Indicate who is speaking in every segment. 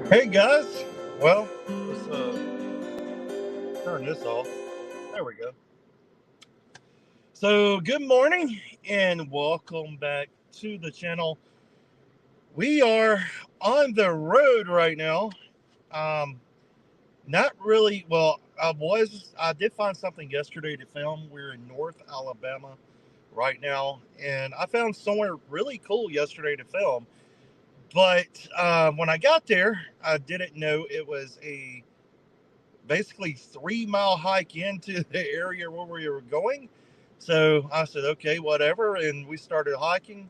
Speaker 1: Hey guys, well, let's turn this off. There we go. So, good morning and welcome back to the channel. We are on the road right now. Um, Not really. Well, I did find something yesterday to film. We're in North Alabama right now, and I found somewhere really cool yesterday to film. But when I got there, I didn't know it was a basically 3 mile hike into the area where we were going. So I said, okay, whatever. And we started hiking.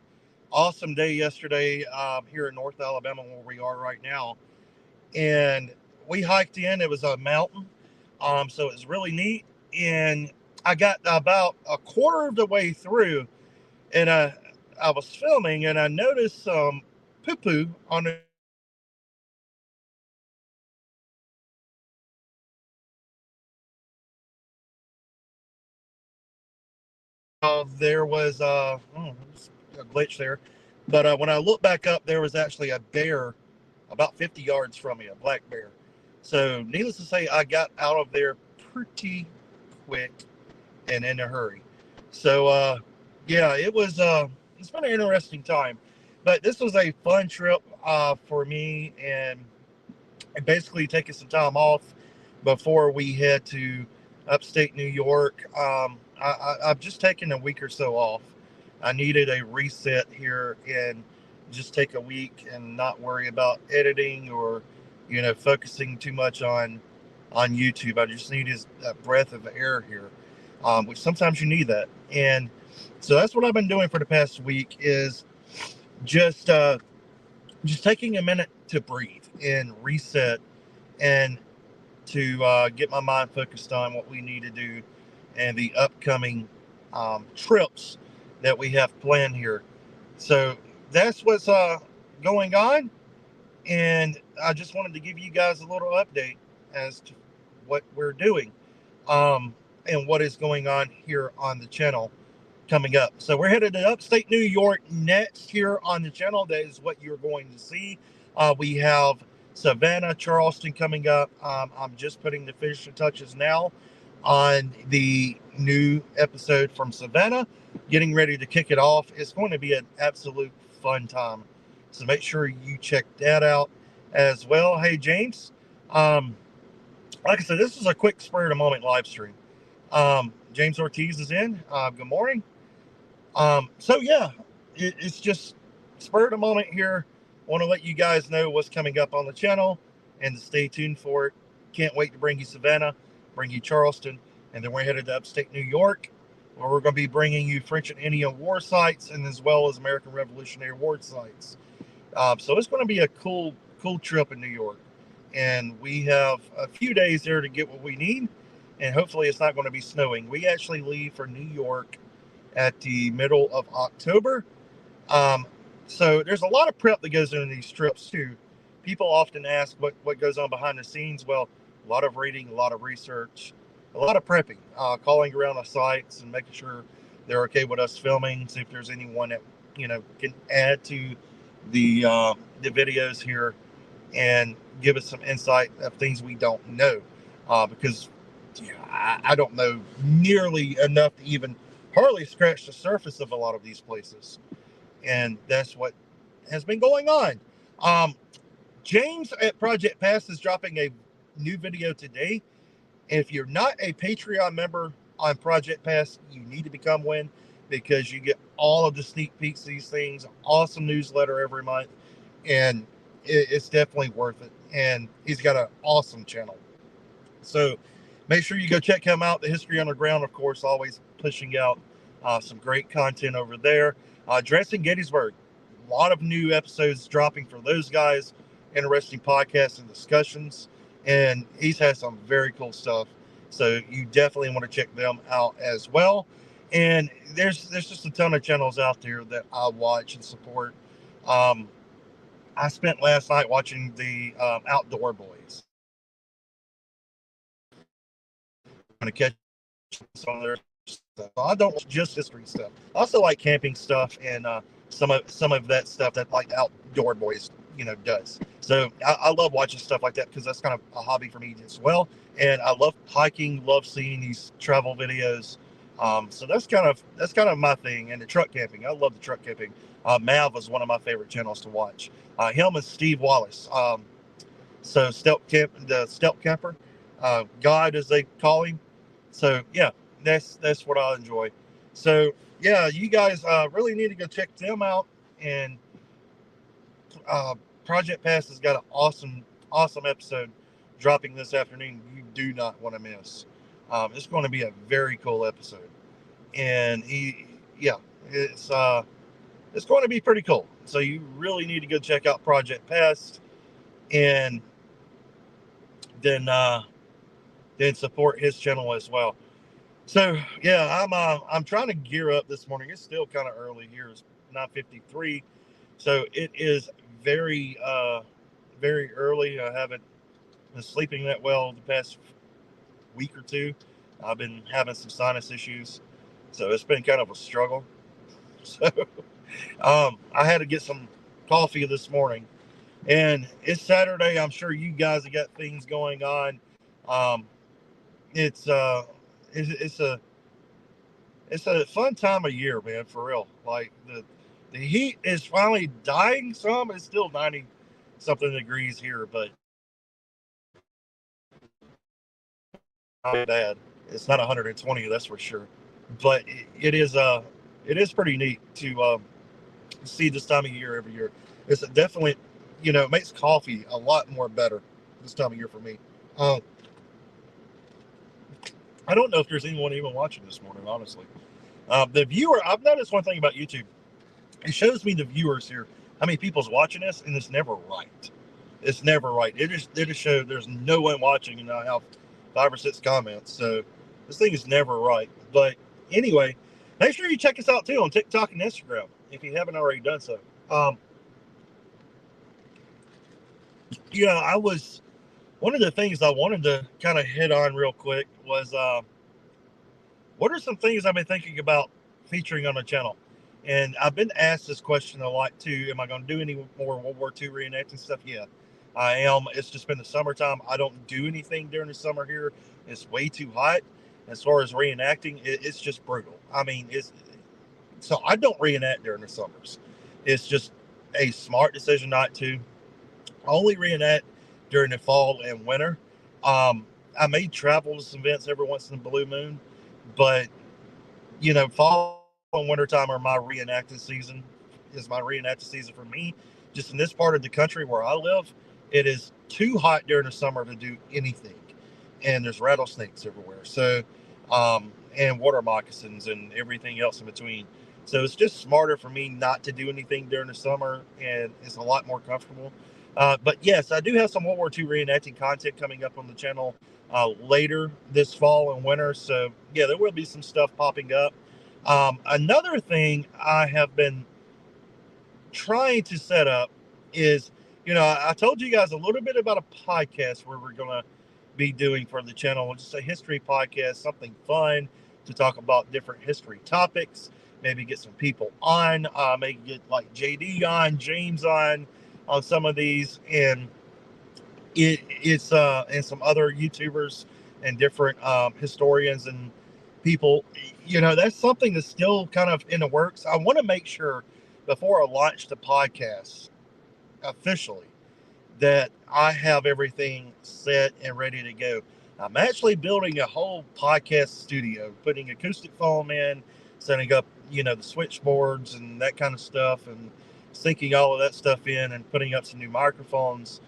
Speaker 1: Awesome day yesterday here in North Alabama where we are right now. And we hiked in. It was a mountain. So it was really neat. And I got about a quarter of the way through and I was filming and I noticed some poo poo on the there was a glitch there. But when I looked back up, there was actually a bear about 50 yards from me, a black bear. So, needless to say, I got out of there pretty quick and in a hurry. So, yeah, it's been an interesting time. But this was a fun trip for me and basically taking some time off before we head to upstate New York. I've just taken a week or so off. I needed a reset here and just take a week and not worry about editing or, focusing too much on YouTube. I just needed a breath of air here, which sometimes you need that. And so that's what I've been doing for the past week is just uh, just taking a minute to breathe and reset and to get my mind focused on what we need to do and the upcoming trips that we have planned here. So that's what's going on. And I just wanted to give you guys a little update as to what we're doing and what is going on here on the channel coming up. So we're headed to upstate New York next here on the channel. That is what you're going to see. We have Savannah, Charleston coming up. I'm just putting the finishing touches now on the new episode from Savannah, getting ready to kick it off. It's going to be an absolute fun time. So make sure you check that out as well. Hey, James. Um, like I said, this is a quick spur of the moment live stream. James Ortiz is in. Good morning. So yeah, it's just spur of the moment here. Want to let you guys know what's coming up on the channel and to stay tuned for it. Can't wait to bring you Savannah, bring you Charleston, and then we're headed to upstate New York, where we're going to be bringing you French and Indian war sites and as well as American Revolutionary War sites. So it's going to be a cool trip in New York, and we have a few days there to get what we need, and hopefully it's not going to be snowing. We actually leave for New York at the middle of October. Um, so there's a lot of prep that goes into these trips too. People often ask what goes on behind the scenes. Well, a lot of reading, a lot of research, a lot of prepping, calling around the sites and making sure they're okay with us filming. See if there's anyone that can add to the videos here and give us some insight of things we don't know. Because I don't know nearly enough to even hardly scratch the surface of a lot of these places. And that's what has been going on. Um, James at Project Pass is dropping a new video today. If you're not a Patreon member on Project Pass, you need to become one because you get all of the sneak peeks of these things, awesome newsletter every month, and it's definitely worth it. And he's got an awesome channel. So make sure you go check him out. The History Underground, of course, always pushing out some great content over there. Dressing Gettysburg, a lot of new episodes dropping for those guys. Interesting podcasts and discussions, and he's had some very cool stuff. So you definitely want to check them out as well. And there's just a ton of channels out there that I watch and support. Um, I spent last night watching the Outdoor Boys. I'm going to catch some of their stuff. I don't watch just history stuff. I also like camping stuff and some of that stuff that like the Outdoor Boys does. So I love watching stuff like that because that's kind of a hobby for me as well. And I love hiking, love seeing these travel videos. So that's kind of my thing. And the truck camping, I love the truck camping. Mav was one of my favorite channels to watch. Him and Steve Wallace. So the stealth camper, God as they call him. So yeah, that's what I enjoy. So yeah, you guys really need to go check them out. And uh, Project Pass has got an awesome episode dropping this afternoon. You do not want to miss. It's going to be a very cool episode, and yeah, it's going to be pretty cool. So you really need to go check out Project Pass, and then support his channel as well. So yeah, I'm trying to gear up this morning. It's still kind of early here. It's 9:53, so it is very early. I haven't been sleeping that well the past week or two. I've been having some sinus issues, so it's been kind of a struggle. So I had to get some coffee this morning, and it's Saturday. I'm sure you guys have got things going on. Um, it's uh, it's a fun time of year, man, for real. Like the heat is finally dying some. It's still 90 something degrees here, but not bad. It's not 120, that's for sure. But it is pretty neat to see this time of year every year. It's definitely, it makes coffee a lot more better this time of year for me. Um, I don't know if there's anyone even watching this morning, honestly. The viewer, I've noticed one thing about YouTube. It shows me the viewers here, how many people's watching this, and it's never right. It's never right. It just shows there's no one watching, and I have 5 or 6 comments. So this thing is never right. But anyway, make sure you check us out too on TikTok and Instagram if you haven't already done so. I was one of the things I wanted to kind of hit on real quick was what are some things I've been thinking about featuring on the channel? And I've been asked this question a lot too. Am I going to do any more World War II reenacting stuff? Yeah, I am. It's just been the summertime. I don't do anything during the summer here. It's way too hot. As far as reenacting, it's just brutal. I mean, so I don't reenact during the summers. It's just a smart decision not to. I only reenact during the fall and winter. I may travel to some events every once in a blue moon, but fall and wintertime are my reenacting season. Is my reenacting season for me. Just in this part of the country where I live, it is too hot during the summer to do anything, and there's rattlesnakes everywhere. So, and water moccasins and everything else in between. So it's just smarter for me not to do anything during the summer, and it's a lot more comfortable. But yes, I do have some World War II reenacting content coming up on the channel later this fall and winter. So yeah, there will be some stuff popping up. Another thing I have been trying to set up is, I told you guys a little bit about a podcast where we're going to be doing for the channel, just a history podcast, something fun to talk about different history topics, maybe get some people on, maybe get like JD on, James on some of these, and it's and some other YouTubers and different historians and people. That's something that's still kind of in the works. I want to make sure before I launch the podcast officially that I have everything set and ready to go. I'm actually building a whole podcast studio, putting acoustic foam in, setting up, the switchboards and that kind of stuff, and syncing all of that stuff in, and putting up some new microphones.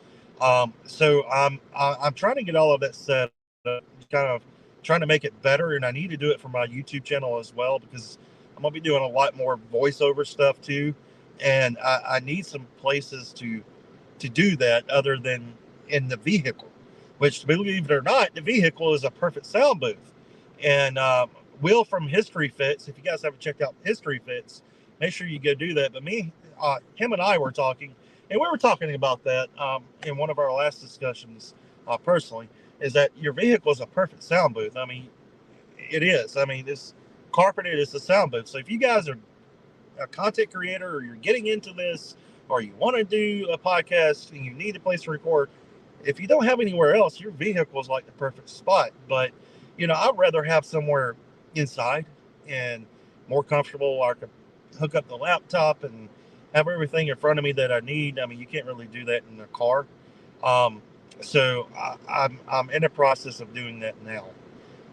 Speaker 1: So I'm trying to get all of that set up, kind of trying to make it better, and I need to do it for my YouTube channel as well, because I'm gonna be doing a lot more voiceover stuff too, and I need some places to do that other than in the vehicle, which, believe it or not, the vehicle is a perfect sound booth. And Will from History Fits, if you guys haven't checked out History Fits, make sure you go do that. But him and I were talking, and we were talking about that in one of our last discussions personally, is that your vehicle is a perfect sound booth. I mean, it is. I mean, it's carpeted, it's a sound booth. So if you guys are a content creator, or you're getting into this, or you want to do a podcast and you need a place to record, if you don't have anywhere else, your vehicle is like the perfect spot. But, I'd rather have somewhere inside and more comfortable. I could hook up the laptop and have everything in front of me that I need. I mean, you can't really do that in a car. Um, so I'm in the process of doing that now,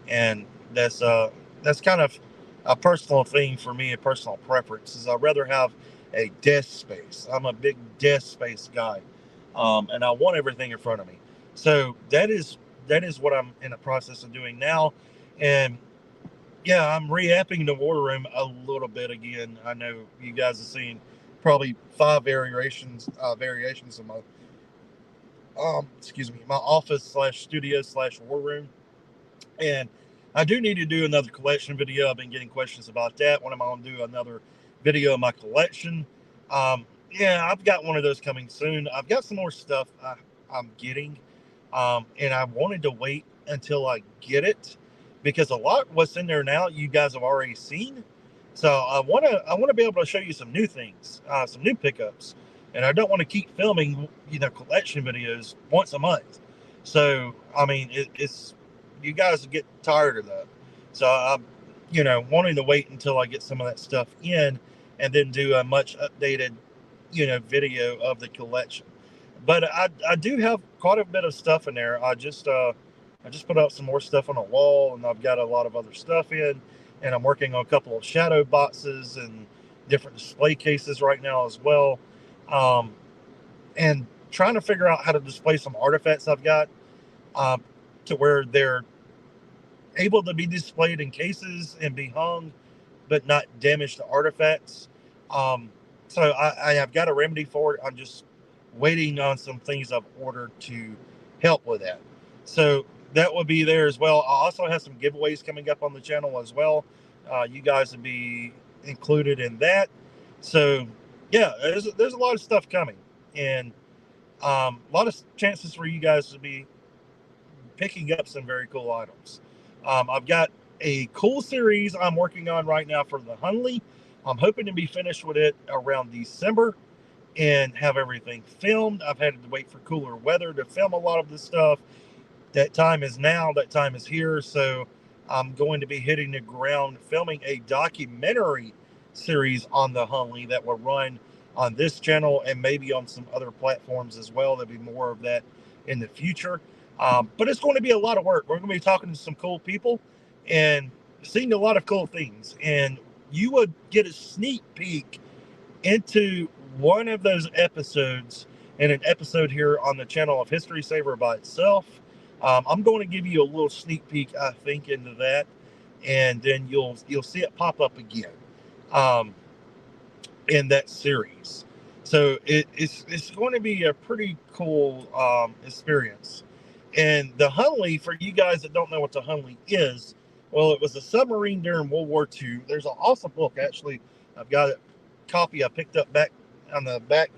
Speaker 1: and that's kind of a personal thing for me, a personal preference. Is I'd rather have a desk space. I'm a big desk space guy, and I want everything in front of me. So that is what I'm in the process of doing now, and yeah, I'm re-apping the war room a little bit again. I know you guys have seen probably five variations of my excuse me, my office slash studio slash war room. And I do need to do another collection video. I've been getting questions about that. When am I going to do another video of my collection? Yeah, I've got one of those coming soon. I've got some more stuff I'm getting, and I wanted to wait until I get it because a lot of what's in there now you guys have already seen. So I want to be able to show you some new things, some new pickups, and I don't want to keep filming collection videos once a month. So I mean it's you guys get tired of that. So I'm, wanting to wait until I get some of that stuff in and then do a much updated, video of the collection. But I do have quite a bit of stuff in there. I just put out some more stuff on the wall, and I've got a lot of other stuff in, and I'm working on a couple of shadow boxes and different display cases right now as well, um, and trying to figure out how to display some artifacts I've got, um, to where they're able to be displayed in cases and be hung, but not damage the artifacts. Um, so I have got a remedy for it. I'm just waiting on some things I've ordered to help with that. So that will be there as well. I also have some giveaways coming up on the channel as well. You guys will be included in that. So yeah, there's a lot of stuff coming, and a lot of chances for you guys to be picking up some very cool items. I've got a cool series I'm working on right now for the Hunley. I'm hoping to be finished with it around December and have everything filmed. I've had to wait for cooler weather to film a lot of this stuff. That time is now, that time is here. So I'm going to be hitting the ground filming a documentary series on the Hunley that will run on this channel and maybe on some other platforms as well. There'll be more of that in the future. But it's going to be a lot of work. We're going to be talking to some cool people and seeing a lot of cool things. And you would get a sneak peek into one of those episodes in an episode here on the channel of History Saver by itself. I'm going to give you a little sneak peek, I think, into that, and then you'll see it pop up again in that series. So it's going to be a pretty cool experience. And the Hunley, for you guys that don't know what the Hunley is, well, it was a submarine during World War II. There's an awesome book, actually. I've got a copy I picked up back on the back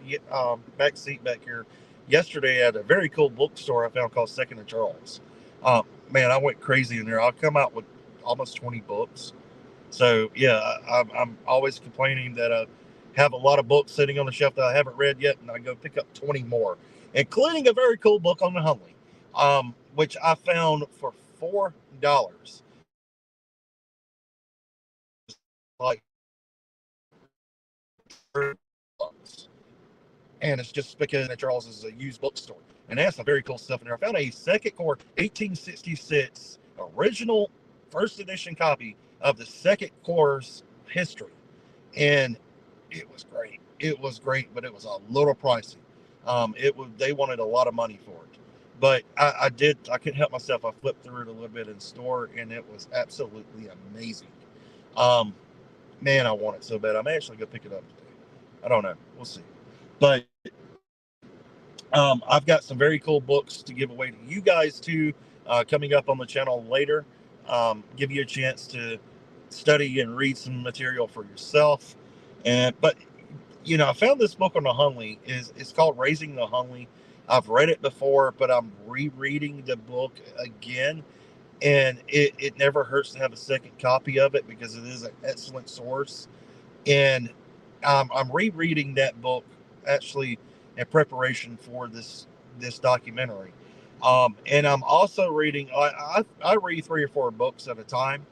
Speaker 1: seat back here yesterday at a very cool bookstore I found called Second and Charles. Man, I went crazy in there. I'll come out with almost 20 books. So yeah, I'm always complaining that I have a lot of books sitting on the shelf that I haven't read yet, and I go pick up 20 more, including a very cool book on the Hunley, which I found for $4. Like, and it's just because Charles is a used bookstore, and they have some very cool stuff in there. I found a Second Corps 1866 original first edition copy of the Second Corps history, and it was great. It was great, but it was a little pricey. They wanted a lot of money for it, but I couldn't help myself. I flipped through it a little bit in store, and it was absolutely amazing. Um, Man, I want it so bad. I'm actually gonna pick it up today. I don't know. We'll see. But I've got some very cool books to give away to you guys too, coming up on the channel later. Give you a chance to study and read some material for yourself. But I found this book on the Hunley. It's called Raising the Hunley. I've read it before, but I'm rereading the book again, and it never hurts to have a second copy of it because it is an excellent source. And I'm rereading that book actually in preparation for this documentary. And I'm also reading. I read 3 or 4 books at a time,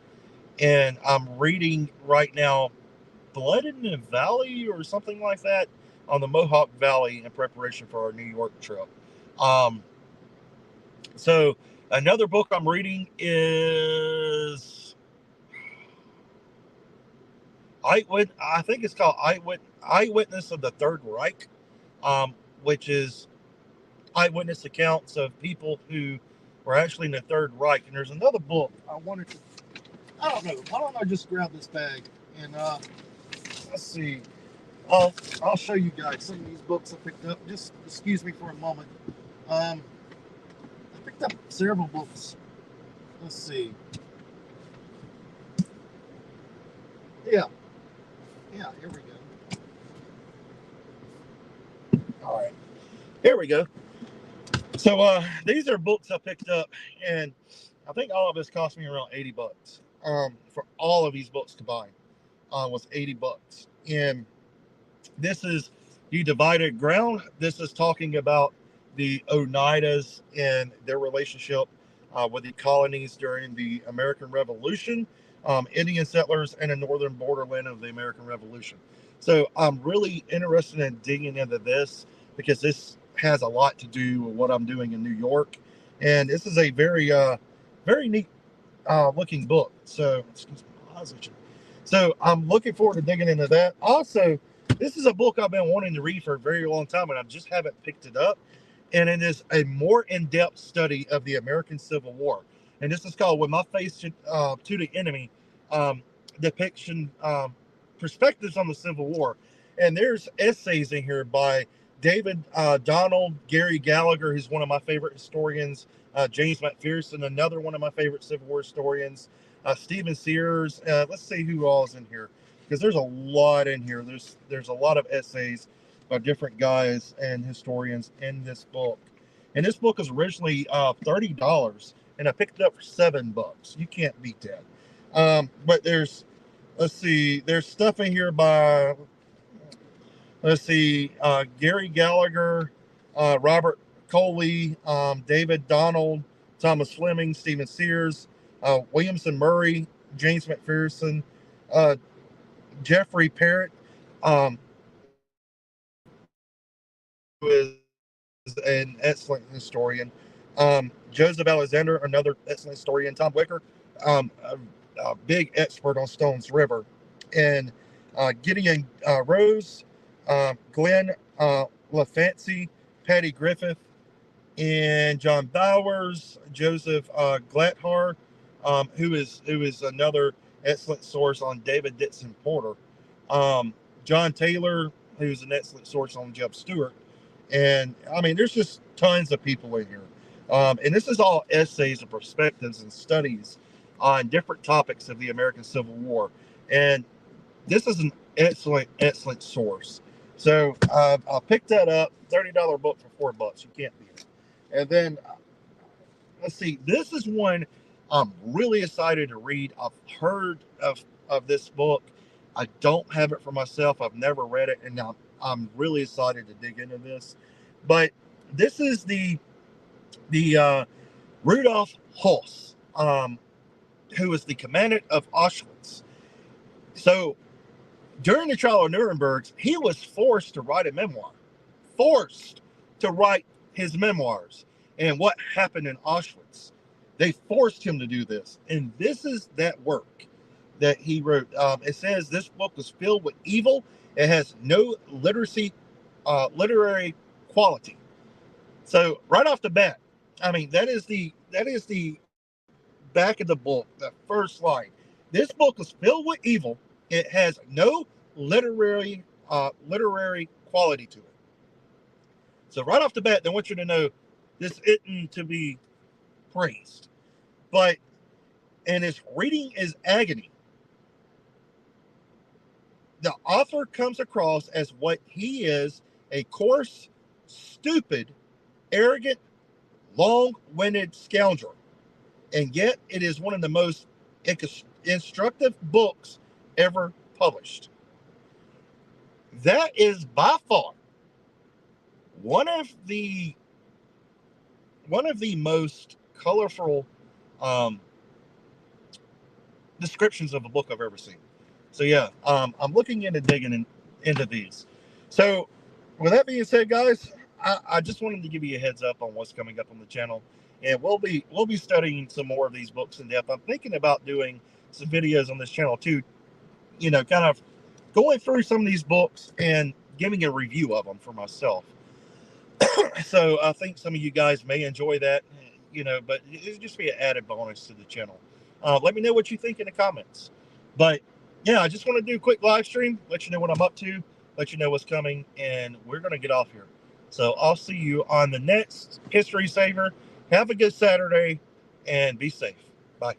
Speaker 1: and I'm reading right now Blood in the Valley or something like that on the Mohawk Valley in preparation for our New York trip. Um, so another book I'm reading is I think it's called Eyewitness of the Third Reich, which is eyewitness accounts of people who were actually in the Third Reich. And there's another book I wanted to. I don't know. Why don't I just grab this bag and let's see. I'll show you guys some of these books I picked up. Just excuse me for a moment. I picked up several books. Let's see. Yeah, here we go. All right, here we go. So these are books I picked up, and I think all of this cost me around $80. For all of these books combined, was $80. And this is You Divided Ground. This is talking about the Oneidas and their relationship with the colonies during the American Revolution, Indian settlers, and the northern borderland of the American Revolution. So I'm really interested in digging into this because this has a lot to do with what I'm doing in New York, and this is a very neat looking book. So, excuse me, so I'm looking forward to digging into that. Also, this is a book I've been wanting to read for a very long time, and I just haven't picked it up. And it is a more in-depth study of the American Civil War. And this is called "With My Face to the Enemy," um, depiction perspectives on the Civil War. And there's essays in here by David Donald, Gary Gallagher, who's one of my favorite historians, James McPherson, another one of my favorite Civil War historians, Stephen Sears. Let's see who all is in here, because there's a lot in here. There's a lot of essays by different guys and historians in this book. And this book is originally $30, and I picked it up for $7. You can't beat that. But let's see, there's stuff in here by Gary Gallagher, Robert Coley, David Donald, Thomas Fleming, Stephen Sears, Williamson Murray, James McPherson, Jeffrey Parrott, um, who is an excellent historian, Joseph Alexander, another excellent historian, Tom Wicker, a big expert on Stones River, and Gideon Rose, Glenn LaFancy, Patty Griffith, and John Bowers, Joseph Glathar, who is another excellent source on David Dixon Porter, John Taylor, who's an excellent source on Jeb Stuart, and I mean, there's just tons of people in here, and this is all essays and perspectives and studies on different topics of the American Civil War, and this is an excellent source. So I picked that up, $30 book for $4. You can't beat it. And then let's see, this is one I'm really excited to read. I've heard of this book. I don't have it for myself. I've never read it, and I'm really excited to dig into this. But this is the Rudolf Hulse, who was the commandant of Auschwitz. So during the trial of Nuremberg, he was forced to write a memoir, forced to write his memoirs and what happened in Auschwitz. They forced him to do this. And this is that work that he wrote. It says this book was filled with evil. It has no literary quality. So right off the bat, I mean, that is the back of the book, the first line. This book is filled with evil. It has no literary quality to it. So right off the bat, they want you to know this isn't to be praised. But and his reading is agony. The author comes across as what he is, a coarse, stupid, arrogant, long-winded scoundrel. And yet it is one of the most instructive books ever published. That is by far one of the most colorful descriptions of a book I've ever seen. So yeah, I'm looking into into these. So with that being said, guys, I just wanted to give you a heads up on what's coming up on the channel, and we'll be studying some more of these books in depth. I'm thinking about doing some videos on this channel too, kind of going through some of these books and giving a review of them for myself. So I think some of you guys may enjoy that, but it'll just be an added bonus to the channel. Let me know what you think in the comments. But yeah, I just want to do a quick live stream, let you know what I'm up to, let you know what's coming, and we're going to get off here. So I'll see you on the next History Saver. Have a good Saturday and be safe. Bye.